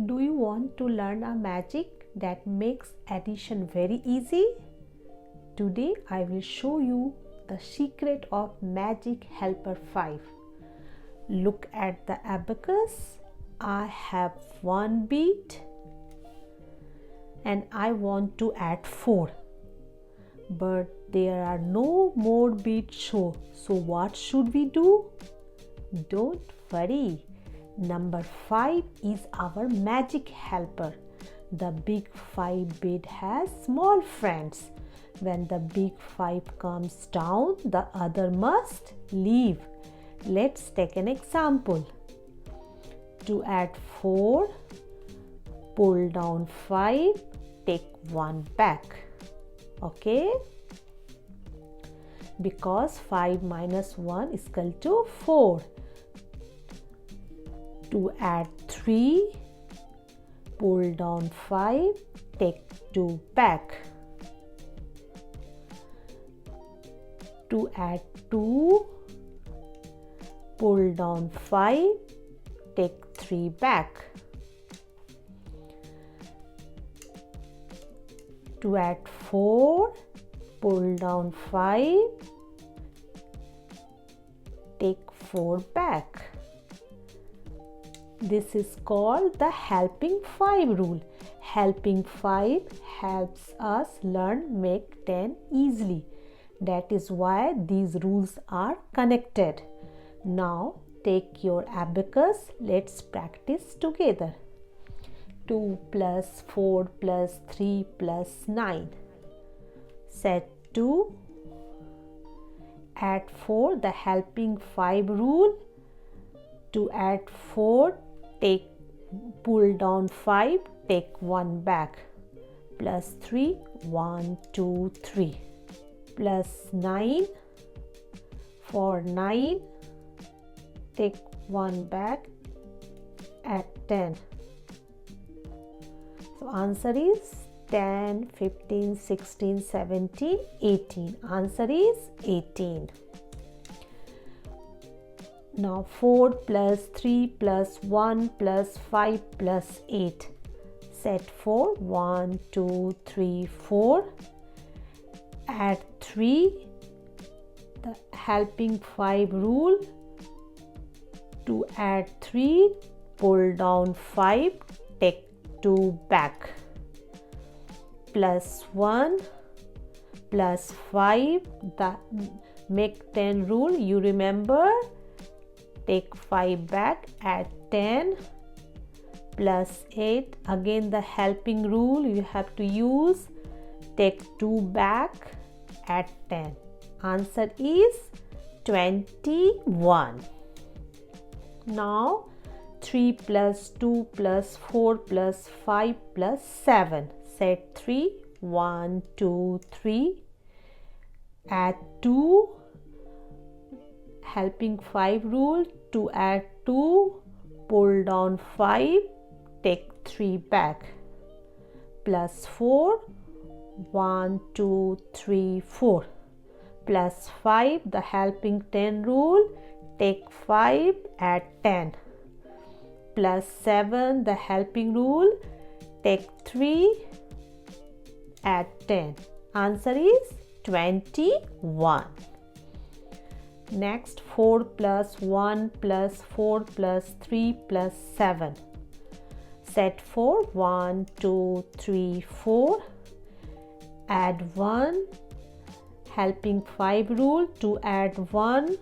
Do you want to learn a magic that makes addition very easy? Today I will show you the secret of Magic Helper 5. Look at the abacus. I have 1 bead and I want to add 4. But there are no more beads shown. So what should we do? Don't worry. Number 5 is our magic helper. The big 5 bead has small friends. When the big 5 comes down, the other must leave. Let's take an example. To add 4, pull down 5, take 1 back. Okay? Because 5 minus 1 is equal to 4. To add 3, pull down 5, take 2 back. To add 2, pull down 5, take 3 back. To add 4, pull down 5, take 4 back. This is called the helping 5 rule. Helping 5 helps us learn make 10 easily. That is why these rules are connected. Now take your abacus. Let's practice together. 2 plus 4 plus 3 plus 9. Set 2. Add 4, the helping 5 rule. To add 4, pull down 5, take 1 back. Plus 3, 1, 2, 3. Plus 9, for 9, take 1 back, add 10. So answer is 10, 15, 16, 17, 18. Answer is 18. Now 4 plus 3 plus 1 plus 5 plus 8. Set 4, 1, 2, 3, 4. Add 3, the helping 5 rule. To add 3, pull down 5, take 2 back. Plus 1 plus 5, the make 10 rule, you remember. Take 5 back, add 10 plus 8. Again the helping rule you have to use. Take 2 back, add 10. Answer is 21. Now 3 plus 2 plus 4 plus 5 plus 7. Set 3, 1, 2, 3. Add 2. Helping 5 rule. To add 2, pull down 5, take 3 back. Plus 4, 1, 2, 3, 4. Plus 5, the helping 10 rule. Take 5, add 10. Plus 7, the helping rule. Take 3, add 10. Answer is 21. Next 4 plus 1 plus 4 plus 3 plus 7. Set 4, 1, 2, 3, 4. Add 1. Helping 5 rule. To add 1,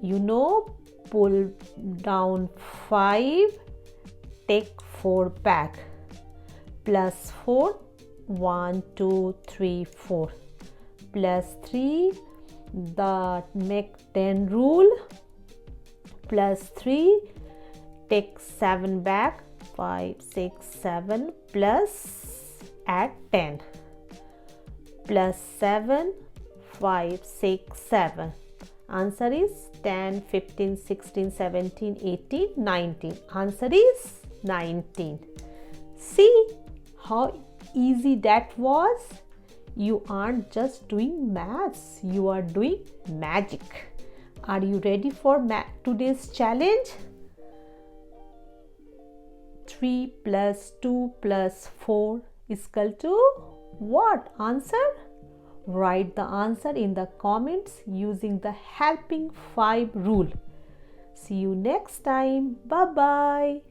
you know, pull down 5, take 4 back. Plus 4, 1, 2, 3, 4. Plus 3, the make 10 rule. Plus 3, take 7 back. 5, 6, 7 plus add 10. Plus 7, 5, 6, 7. Answer is 10, 15, 16, 17, 18, 19. Answer is 19. See how easy that was? You aren't just doing maths, you are doing magic. Are you ready for today's challenge? 3 plus 2 plus 4 is equal to what? Answer? Write the answer in the comments using the helping 5 rule. See you next time. Bye bye.